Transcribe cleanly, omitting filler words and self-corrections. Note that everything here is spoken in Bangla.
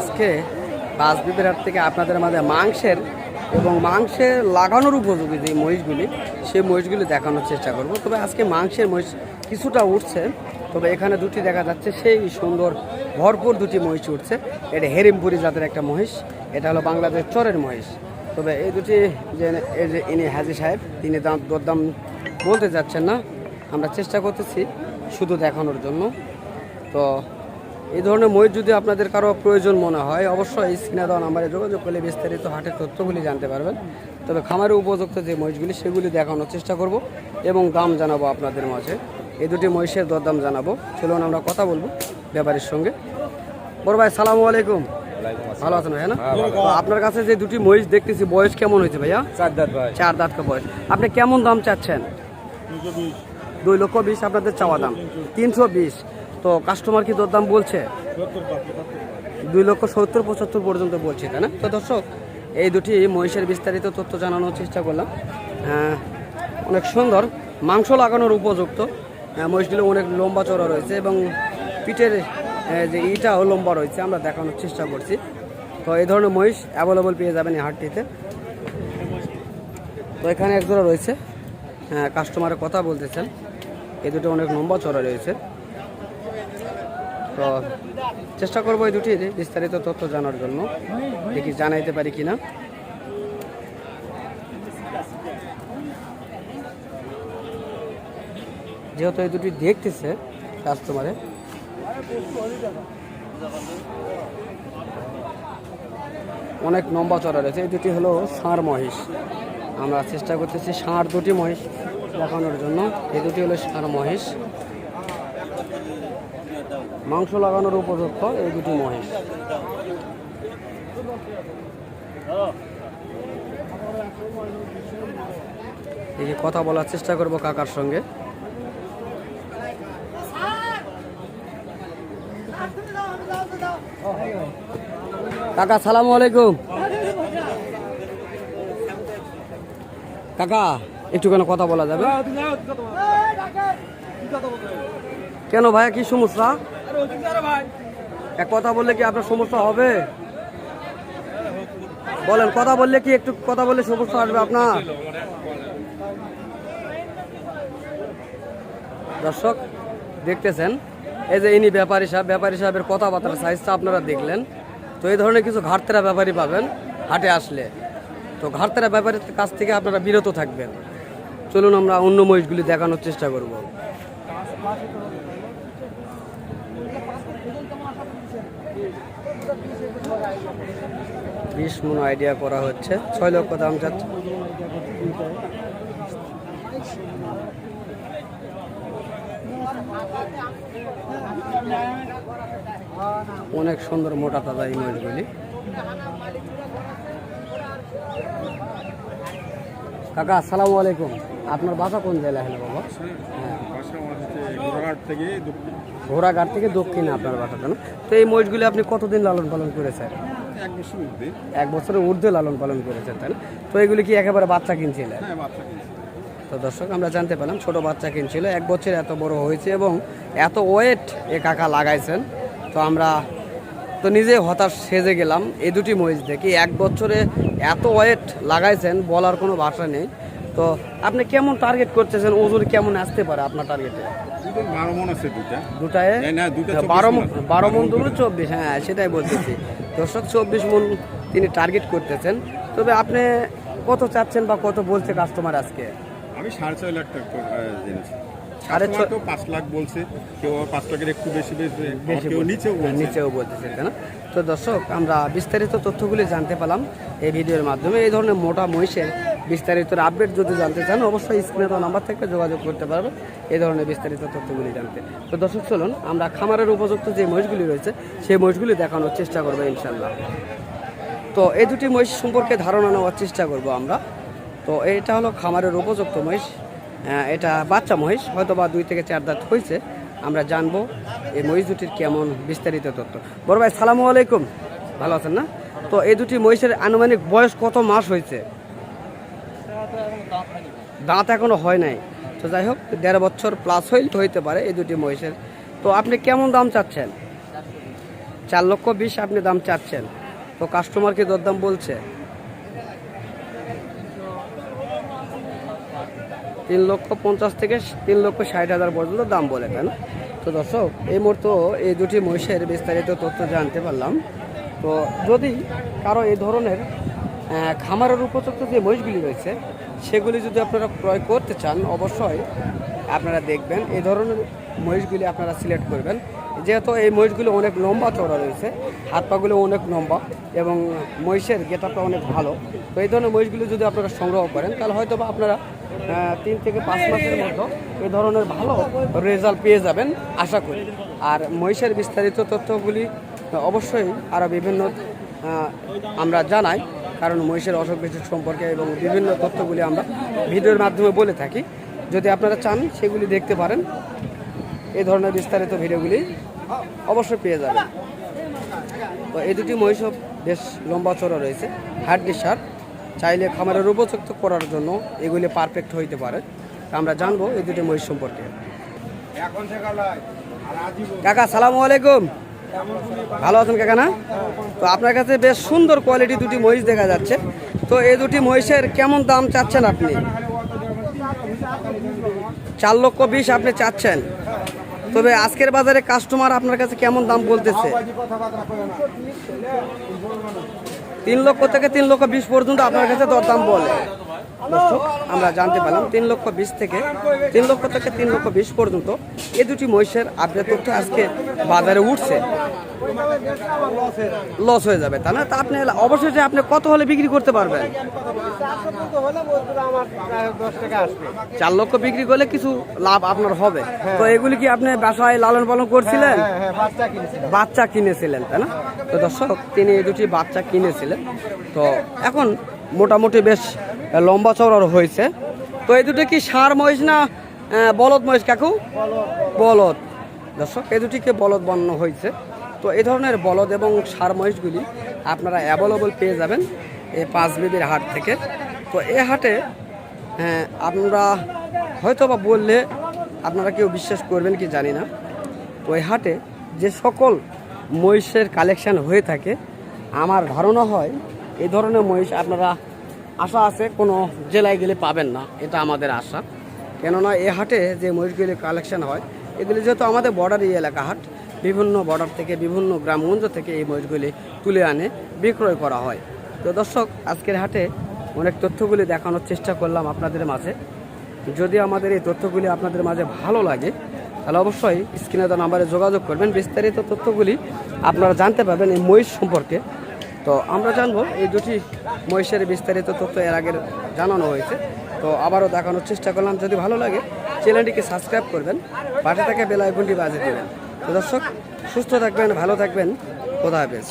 আজকে বাসবিবির হাট থেকে আপনাদের মাঝে মাংসের এবং মাংসে লাগানোর উপযোগী যে মহিষগুলি সেই মহিষগুলি দেখানোর চেষ্টা করব। তবে আজকে মাংসের মহিষ কিছুটা উঠছে, তবে এখানে দুটি দেখা যাচ্ছে সেই সুন্দর ভরপুর দুটি মহিষ উঠছে। এটা হেরিমপুরি জাতের একটা মহিষ, এটা হলো বাংলাদেশ চরের মহিষ। তবে এই দুটি যে এই যে ইনি হাজি সাহেব, তিনি দরদাম বলতে যাচ্ছেন না, আমরা চেষ্টা করতেছি শুধু দেখানোর জন্য। তো এই ধরনের মহিষ যদি আপনাদের কারো প্রয়োজন মনে হয় অবশ্যই স্ক্রিনে দেওয়া নাম্বারে যোগাযোগ করলে বিস্তারিত হাটের তথ্যগুলি জানতে পারবেন। তবে খামারে উপযুক্ত যে মহিষগুলি সেগুলি দেখানোর চেষ্টা করব এবং দাম জানাবো আপনাদের মাঝে। এই দুটি মহিষের দরদাম জানাবো। চলুন আমরা কথা বলবো ব্যাপারীর সঙ্গে। বড় ভাই সালামু আলাইকুম। ভালো আছেন ভাইয়া? না আপনার কাছে যে দুটি মহিষ দেখতেছি বয়স কেমন হয়েছে ভাইয়া? 4 দাঁত ভাই। 4 দাঁত বয়স। আপনি কেমন দাম চাচ্ছেন? 2,20,000 আপনাদের চাওয়া দাম। 320। তো কাস্টমার কি দরদাম বলছে? 2,70,75 পর্যন্ত বলছে, তাই না? তো দর্শক, এই দুটি মহিষের বিস্তারিত তথ্য জানানোর চেষ্টা করলাম। অনেক সুন্দর, মাংস লাগানোর উপযুক্ত মহিষগুলো, অনেক লম্বা চড়া রয়েছে এবং পিঠের যে ইটাও লম্বা রয়েছে, আমরা দেখানোর চেষ্টা করছি। তো এই ধরনের মহিষ অ্যাভেলেবল পেয়ে যাবেন এই হাটটিতে। তো এখানে একজোড়া রয়েছে, কাস্টমারের কথা বলতেছেন, এই দুটো অনেক লম্বা চড়া রয়েছে। তো চেষ্টা করবো এই দুটির বিস্তারিত তথ্য জানার জন্য, দেখি জানাইতে পারি কিনা। যেহেতু এই দুটি দেখতেছে কাস্টমারে, অনেক লম্বা চড়া রয়েছে। এই দুটি হলো ষাঁড় মহিষ, আমরা চেষ্টা করতেছি ষাঁড় দুটি মহিষ দেখানোর জন্য। এই দুটি হলো ষাঁড় মহিষ, মাংস লাগানোর উপযুক্ত এই দুটি মহিষ। দেখি কথা বলার চেষ্টা করব কাকার সঙ্গে। কাকা সালামু আলাইকুম। কাকা একটুখানি কথা বলা যাবে? কেন ভাইয়া, কি সমস্যা? এক কথা বললে কি আপনার সমস্যা হবে? বলেন, কথা বললে কি, একটু কথা বললে সমস্যা আসবে আপনার? দর্শক দেখতেছেন, এই যে ইনি ব্যাপারী সাহেবের কথাবার্তার সাইজটা আপনারা দেখলেন। তো এই ধরনের কিছু ঘাটতেরা ব্যাপারী পাবেন হাটে আসলে। তো ঘাটতেরা ব্যাপারীর কাছ থেকে আপনারা বিরত থাকবেন। চলুন আমরা অন্য মহিষগুলি দেখানোর চেষ্টা করব। 20 মণ আইডিয়া করা হচ্ছে, 6 লক্ষ দাম যাচ্ছে। অনেক সুন্দর মোটা তাজা এই মহিষগুলি। কাকা আসসালামু আলাইকুম। আপনার বাসা কোন জেলায় হলো বাবা? হ্যাঁ, ঘোড়াঘাট থেকে দক্ষিণে আপনার বাসাটা না? তো এই মহিষগুলি আপনি কতদিন লালন পালন করেছেন? 1 বছরের ঊর্ধ্বে লালন পালন করেছেন, তাই না? তো এগুলি কি একেবারে বাচ্চা কিনছিলেন? তো দর্শক, আমরা জানতে পারলাম ছোট বাচ্চা কিনছিল, 1 বছর এত বড় হয়েছে এবং এত ওয়েট এ কাকা লাগাইছেন। তো আমরা তো নিজে হতাশ সেজে গেলাম এই দুটি মহিষ দেখি। 1 বছরে এত ওয়েট লাগাইছেন, বলার কোনো ভাষা নেই। তো আপনি কেমন টার্গেট করতেছেন, ওজন কেমন আসতে পারে আপনার টার্গেটে? 12 মণ আছে দুটায় 12 মণ, 24। হ্যাঁ, সেটাই বলতেছি দর্শক, 24 মণ তিনি টার্গেট করতেছেন। তবে আপনি কত চাচ্ছেন বা কত বলছে কাস্টমার আজকে? আমি 4.5 লাখ টাকা জেনেছি। 5 লাখ বলছে, কেউ 5 লাখের একটু বেশি নিচেও বলতেছে, তাই না? তো দর্শক, আমরা বিস্তারিত তথ্যগুলি জানতে পারলাম এই ভিডিওর মাধ্যমে। এই ধরনের মোটা মহিষের বিস্তারিত আপডেট যদি জানতে চান অবশ্যই স্ক্রিনে দেওয়া নাম্বার থেকে যোগাযোগ করতে পারবেন এই ধরনের বিস্তারিত তথ্যগুলি জানতে। তো দর্শক, চলুন আমরা খামারের উপযুক্ত যে মহিষগুলি রয়েছে সেই মহিষগুলি দেখানোর চেষ্টা করবো ইনশাল্লাহ। তো এই দুটি মহিষ সম্পর্কে ধারণা নেওয়ার চেষ্টা করব আমরা। তো এটা হলো খামারের উপযুক্ত মহিষ, এটা বাচ্চা মহিষ, হয়তো বা 2 থেকে 4 দাঁত হয়েছে। আমরা জানবো এই মহিষ দুটির কেমন বিস্তারিত তথ্য। বড় ভাই সালামু আলাইকুম, ভালো আছেন না? তো এই দুটি মহিষের আনুমানিক বয়স কত মাস হয়েছে? দাঁত এখনো হয় নাই। তো যাই হোক, 1.5 বছর প্লাস হইতে পারে এই দুটি মহিষের। তো আপনি কেমন দাম চাচ্ছেন? 4,20,000 আপনি দাম চাচ্ছেন, তো কাস্টমার কি দরদাম বলছে? 3,50,000 থেকে 3,60,000 পর্যন্ত দাম বলে, তাই না? তো দর্শক, এই মুহূর্তে এই দুটি মহিষের বিস্তারিত তথ্য জানতে পারলাম। তো যদি কারো এই ধরনের খামারের উপযুক্ত যে মহিষগুলি রয়েছে সেগুলি যদি আপনারা ক্রয় করতে চান, অবশ্যই আপনারা দেখবেন এই ধরনের মহিষগুলি আপনারা সিলেক্ট করবেন, যেহেতু এই মহিষগুলো অনেক লম্বা চওড়া রয়েছে, হাত পাগুলো অনেক লম্বা এবং মহিষের গেটআপটা অনেক ভালো। তো এই ধরনের মহিষগুলি যদি আপনারা সংগ্রহ করেন তাহলে হয়তো বা আপনারা 3 থেকে 5 মাসের মধ্যে এই ধরনের ভালো রেজাল্ট পেয়ে যাবেন আশা করি। আর মহিষের বিস্তারিত তথ্যগুলি অবশ্যই আরও বিভিন্ন আমরা জানাই, কারণ মহিষের অসুখ বিসুখ সম্পর্কে এবং বিভিন্ন তথ্যগুলি আমরা ভিডিওর মাধ্যমে বলে থাকি। যদি আপনারা চান সেগুলি দেখতে পারেন, এই ধরনের বিস্তারিত ভিডিওগুলি অবশ্যই পেয়ে যাবেন। তো এই দুটি মহিষও বেশ লম্বা চড়া রয়েছে, হাড্ডি সার, চাইলে খামারের উপযুক্ত করার জন্য এগুলি পারফেক্ট হইতে পারে। আমরা জানবো এই দুটি মহিষ সম্পর্কে। কাকা সালামু আলাইকুম, ভালো আছেন কাকা? না, তো আপনার কাছে বেশ সুন্দর কোয়ালিটি দুটি মহিষ দেখা যাচ্ছে, তো এই দুটি মহিষের কেমন দাম চাচ্ছেন আপনি? 4,20,000 আপনি চাচ্ছেন, তবে আজকের বাজারে কাস্টমার আপনার কাছে কেমন দাম বলতেছে? 3 লক্ষ থেকে 3,20,000 পর্যন্ত আপনার কাছে দরদাম বলে। দর্শক, আমরা জানতে পারলাম 3,20,000 থেকে 3,20,000 পর্যন্ত এই দুটি মহিষের আপডেট তথ্য আজকে বাজারে উঠছে। লস হয়ে যাবে, তা না? তা আপনি অবশ্যই আপনি কত হলে বিক্রি করতে পারবেন? 4 লক্ষ বিক্রি করলে কিছু লাভ আপনার হবে। তো এগুলি কি আপনি বাসায় লালন পালন করছিলেন? বাচ্চা কিনেছিলেন, তাই না? তো দর্শক, তিনি এই দুটি বাচ্চা কিনেছিলেন, তো এখন মোটামুটি বেশ লম্বা চওড়ার হয়েছে। তো এই দুটো কি ষাঁড় মহিষ না বলদ মহিষ কাকু? বলদ। দর্শক, এই দুটিকে বলদ বানানো হয়েছে। তো এই ধরনের বলদ এবং ষাঁড় মহিষগুলি আপনারা অ্যাভেলেবল পেয়ে যাবেন এই পাঁচবিবির হাট থেকে। তো এই হাটে আপনারা হয়তো বা বললে আপনারা কেউ বিশ্বাস করবেন কি জানি না, তো এই হাটে যে সকল মহিষের কালেকশান হয়ে থাকে, আমার ধারণা হয় এই ধরনের মহিষ আপনারা আশা আছে কোনো জেলায় গেলে পাবেন না, এটা আমাদের আশা। কেননা এই হাটে যে মহিষগুলি কালেকশান হয় এগুলি যেহেতু আমাদের বর্ডারি এলাকা হাট, বিভিন্ন বর্ডার থেকে বিভিন্ন গ্রামগঞ্জ থেকে এই মহিষগুলি তুলে আনে বিক্রয় করা হয়। তো দর্শক, আজকের হাটে অনেক তথ্যগুলি দেখানোর চেষ্টা করলাম আপনাদের মাঝে। যদি আমাদের এই তথ্যগুলি আপনাদের মাঝে ভালো লাগে তাহলে অবশ্যই স্ক্রিনে দেওয়া নাম্বারে যোগাযোগ করবেন, বিস্তারিত তথ্যগুলি আপনারা জানতে পারবেন এই মহিষ সম্পর্কে। তো আমরা জানবো এই দুটি মহিষের বিস্তারিত তথ্য এর আগে জানানো হয়েছে, তো আবারও দেখানোর চেষ্টা করলাম। যদি ভালো লাগে চ্যানেলটিকে সাবস্ক্রাইব করবেন, পাশে থাকা বেল আইকনটি বাজিয়ে দেবেন। তো দর্শক, সুস্থ থাকবেন, ভালো থাকবেন, খোদা হাফেজ।